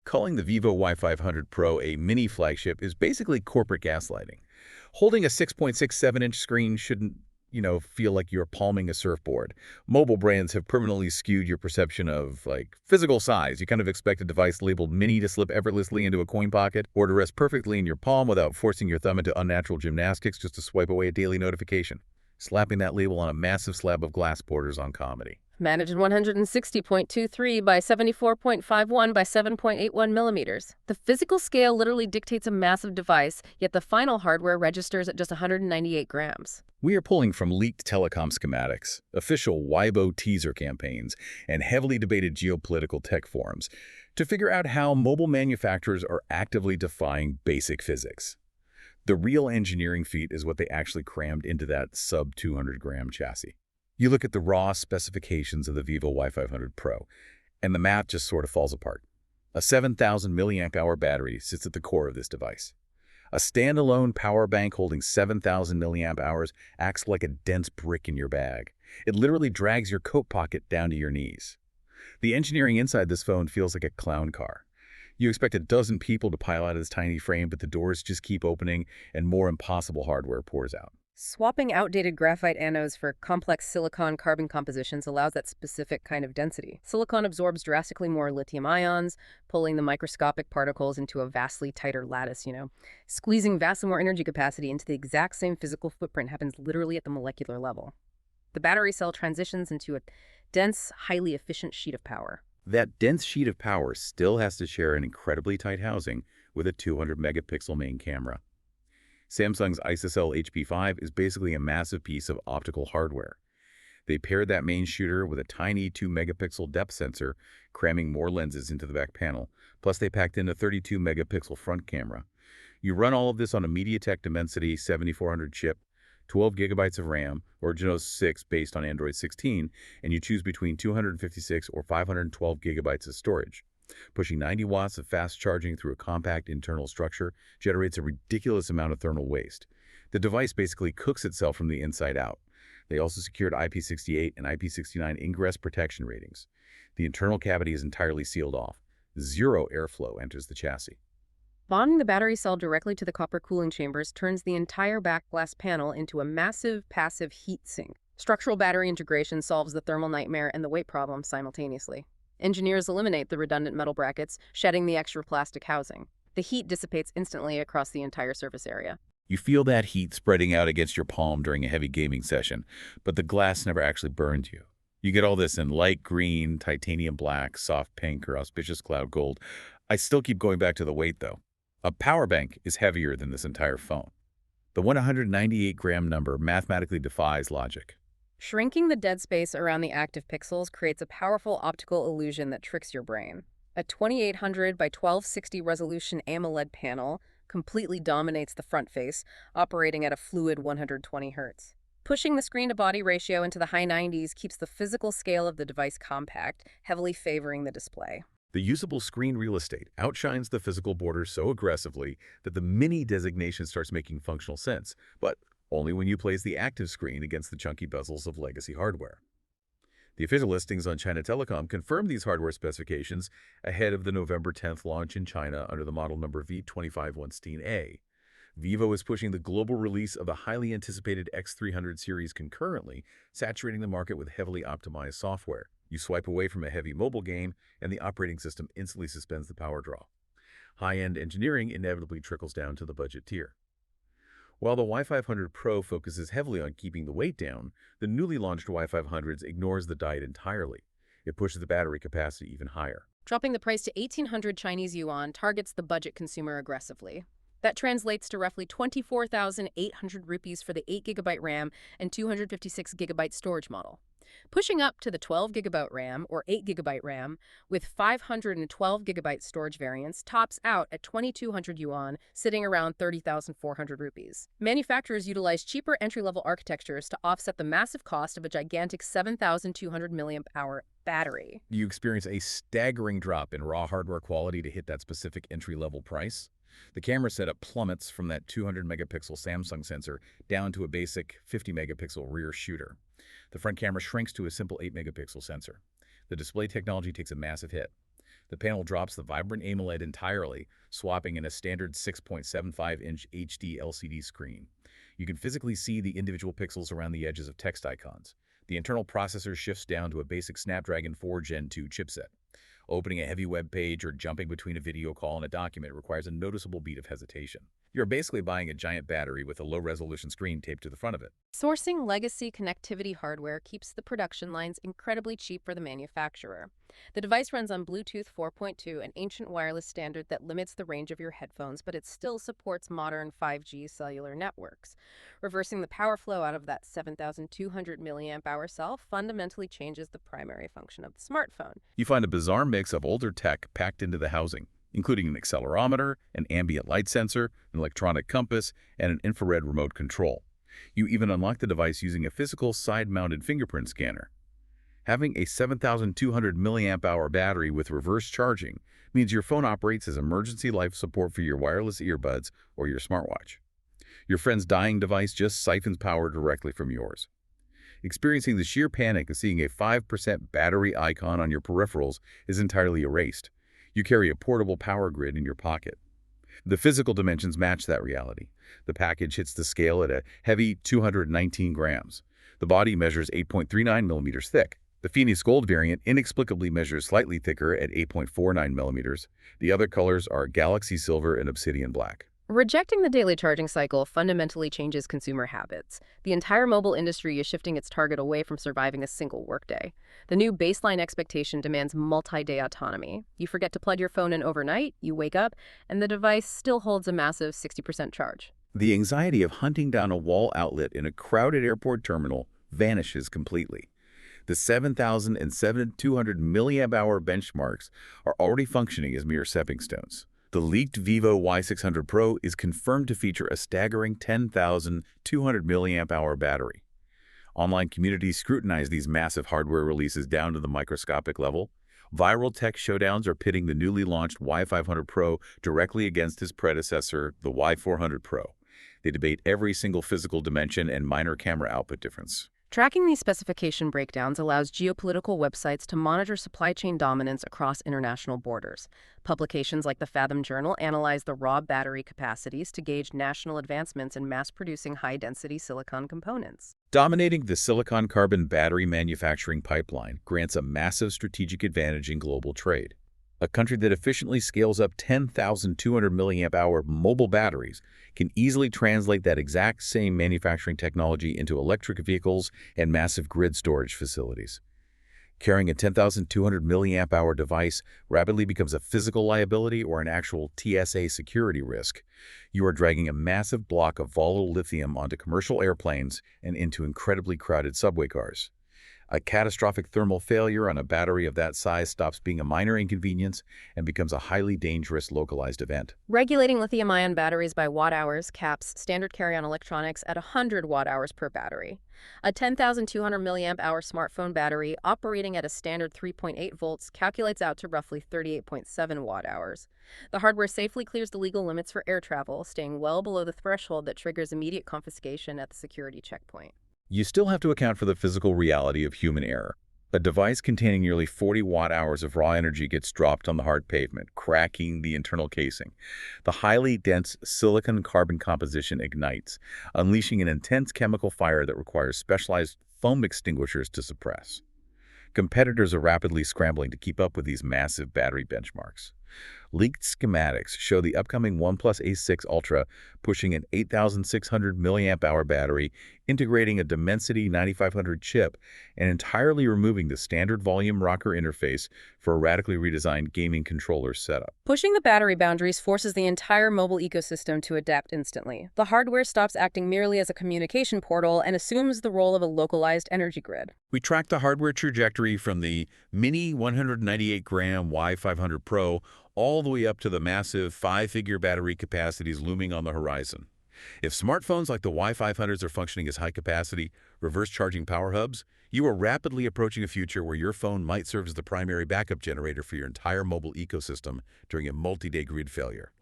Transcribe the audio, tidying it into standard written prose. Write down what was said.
Calling the Vivo Y500 Pro a mini flagship is basically corporate gaslighting. Holding a 6.67-inch screen shouldn't, feel like you're palming a surfboard. Mobile brands have permanently skewed your perception of, physical size. You kind of expect a device labeled mini to slip effortlessly into a coin pocket or to rest perfectly in your palm without forcing your thumb into unnatural gymnastics just to swipe away a daily notification. Slapping that label on a massive slab of glass borders on comedy. Managed 160.23 by 74.51 by 7.81 millimeters. The physical scale literally dictates a massive device, yet the final hardware registers at just 198 grams. We are pulling from leaked telecom schematics, official Y500 teaser campaigns, and heavily debated geopolitical tech forums to figure out how mobile manufacturers are actively defying basic physics. The real engineering feat is what they actually crammed into that sub-200-gram chassis. You look at the raw specifications of the Vivo Y500 Pro, and the math just sort of falls apart. A 7,000 milliamp hour battery sits at the core of this device. A standalone power bank holding 7,000 milliamp hours acts like a dense brick in your bag. It literally drags your coat pocket down to your knees. The engineering inside this phone feels like a clown car. You expect a dozen people to pile out of this tiny frame, but the doors just keep opening and more impossible hardware pours out. Swapping outdated graphite anodes for complex silicon-carbon compositions allows that specific kind of density. Silicon absorbs drastically more lithium ions, pulling the microscopic particles into a vastly tighter lattice, Squeezing vastly more energy capacity into the exact same physical footprint happens literally at the molecular level. The battery cell transitions into a dense, highly efficient sheet of power. That dense sheet of power still has to share an incredibly tight housing with a 200-megapixel main camera. Samsung's ISOCELL HP5 is basically a massive piece of optical hardware. They paired that main shooter with a tiny 2-megapixel depth sensor, cramming more lenses into the back panel, plus they packed in a 32-megapixel front camera. You run all of this on a MediaTek Dimensity 7400 chip, 12 gigabytes of RAM, or Geno's 6 based on Android 16, and you choose between 256 or 512 gigabytes of storage. Pushing 90 watts of fast charging through a compact internal structure generates a ridiculous amount of thermal waste. The device basically cooks itself from the inside out. They also secured IP68 and IP69 ingress protection ratings. The internal cavity is entirely sealed off. Zero airflow enters the chassis. Bonding the battery cell directly to the copper cooling chambers turns the entire back glass panel into a massive passive heat sink. Structural battery integration solves the thermal nightmare and the weight problem simultaneously. Engineers eliminate the redundant metal brackets, shedding the extra plastic housing. The heat dissipates instantly across the entire surface area. You feel that heat spreading out against your palm during a heavy gaming session, but the glass never actually burns you. You get all this in light green, titanium black, soft pink, or auspicious cloud gold. I still keep going back to the weight, though. A power bank is heavier than this entire phone. The 198-gram number mathematically defies logic. Shrinking the dead space around the active pixels creates a powerful optical illusion that tricks your brain. A 2800 by 1260 resolution AMOLED panel completely dominates the front face, operating at a fluid 120 Hz. Pushing the screen-to-body ratio into the high 90s keeps the physical scale of the device compact, heavily favoring the display. The usable screen real estate outshines the physical border so aggressively that the mini designation starts making functional sense, but only when you place the active screen against the chunky bezels of legacy hardware. The official listings on China Telecom confirm these hardware specifications ahead of the November 10th launch in China under the model number V251STEEN-A. Vivo is pushing the global release of the highly anticipated X300 series concurrently, saturating the market with heavily optimized software. You swipe away from a heavy mobile game, and the operating system instantly suspends the power draw. High-end engineering inevitably trickles down to the budget tier. While the Y500 Pro focuses heavily on keeping the weight down, the newly launched Y500s ignores the diet entirely. It pushes the battery capacity even higher. Dropping the price to 1,800 Chinese yuan targets the budget consumer aggressively. That translates to roughly 24,800 rupees for the 8GB RAM and 256GB storage model. Pushing up to the 12GB RAM or 8GB RAM with 512GB storage variants tops out at 2,200 yuan, sitting around 30,400 rupees. Manufacturers utilize cheaper entry-level architectures to offset the massive cost of a gigantic 7,200 mAh battery. You experience a staggering drop in raw hardware quality to hit that specific entry-level price. The camera setup plummets from that 200-megapixel Samsung sensor down to a basic 50-megapixel rear shooter. The front camera shrinks to a simple 8-megapixel sensor. The display technology takes a massive hit. The panel drops the vibrant AMOLED entirely, swapping in a standard 6.75-inch HD LCD screen. You can physically see the individual pixels around the edges of text icons. The internal processor shifts down to a basic Snapdragon 4 Gen 2 chipset. Opening a heavy web page or jumping between a video call and a document requires a noticeable beat of hesitation. You're basically buying a giant battery with a low-resolution screen taped to the front of it. Sourcing legacy connectivity hardware keeps the production lines incredibly cheap for the manufacturer. The device runs on Bluetooth 4.2, an ancient wireless standard that limits the range of your headphones, but it still supports modern 5G cellular networks. Reversing the power flow out of that 7,200 milliamp hour cell fundamentally changes the primary function of the smartphone. You find a bizarre mix of older tech packed into the housing, including an accelerometer, an ambient light sensor, an electronic compass, and an infrared remote control. You even unlock the device using a physical side-mounted fingerprint scanner. Having a 7,200 milliamp hour battery with reverse charging means your phone operates as emergency life support for your wireless earbuds or your smartwatch. Your friend's dying device just siphons power directly from yours. Experiencing the sheer panic of seeing a 5% battery icon on your peripherals is entirely erased. You carry a portable power grid in your pocket. The physical dimensions match that reality. The package hits the scale at a heavy 219 grams. The body measures 8.39 millimeters thick. The Phoenix Gold variant inexplicably measures slightly thicker at 8.49 millimeters. The other colors are Galaxy Silver and Obsidian Black. Rejecting the daily charging cycle fundamentally changes consumer habits. The entire mobile industry is shifting its target away from surviving a single workday. The new baseline expectation demands multi-day autonomy. You forget to plug your phone in overnight, you wake up, and the device still holds a massive 60% charge. The anxiety of hunting down a wall outlet in a crowded airport terminal vanishes completely. The 7,000 and 7,200 milliamp hour benchmarks are already functioning as mere stepping stones. The leaked Vivo Y600 Pro is confirmed to feature a staggering 10,200 milliamp hour battery. Online communities scrutinize these massive hardware releases down to the microscopic level. Viral tech showdowns are pitting the newly launched Y500 Pro directly against its predecessor, the Y400 Pro. They debate every single physical dimension and minor camera output difference. Tracking these specification breakdowns allows geopolitical websites to monitor supply chain dominance across international borders. Publications like the Fathom Journal analyze the raw battery capacities to gauge national advancements in mass-producing high-density silicon components. Dominating the silicon-carbon battery manufacturing pipeline grants a massive strategic advantage in global trade. A country that efficiently scales up 10,200 milliamp hour mobile batteries can easily translate that exact same manufacturing technology into electric vehicles and massive grid storage facilities. Carrying a 10,200 milliamp hour device rapidly becomes a physical liability or an actual TSA security risk. You are dragging a massive block of volatile lithium onto commercial airplanes and into incredibly crowded subway cars. A catastrophic thermal failure on a battery of that size stops being a minor inconvenience and becomes a highly dangerous localized event. Regulating lithium-ion batteries by watt-hours caps standard carry-on electronics at 100 watt-hours per battery. A 10,200 milliamp hour smartphone battery operating at a standard 3.8 volts calculates out to roughly 38.7 watt-hours. The hardware safely clears the legal limits for air travel, staying well below the threshold that triggers immediate confiscation at the security checkpoint. You still have to account for the physical reality of human error. A device containing nearly 40 watt-hours of raw energy gets dropped on the hard pavement, cracking the internal casing. The highly dense silicon-carbon composition ignites, unleashing an intense chemical fire that requires specialized foam extinguishers to suppress. Competitors are rapidly scrambling to keep up with these massive battery benchmarks. Leaked schematics show the upcoming OnePlus Ace 6 Ultra pushing an 8,600 milliamp hour battery, integrating a Dimensity 9500 chip, and entirely removing the standard volume rocker interface for a radically redesigned gaming controller setup. Pushing the battery boundaries forces the entire mobile ecosystem to adapt instantly. The hardware stops acting merely as a communication portal and assumes the role of a localized energy grid. We track the hardware trajectory from the mini 198-gram Y500 Pro all the way up to the massive 5-figure battery capacities looming on the horizon. If smartphones like the Y500s are functioning as high-capacity, reverse-charging power hubs, you are rapidly approaching a future where your phone might serve as the primary backup generator for your entire mobile ecosystem during a multi-day grid failure.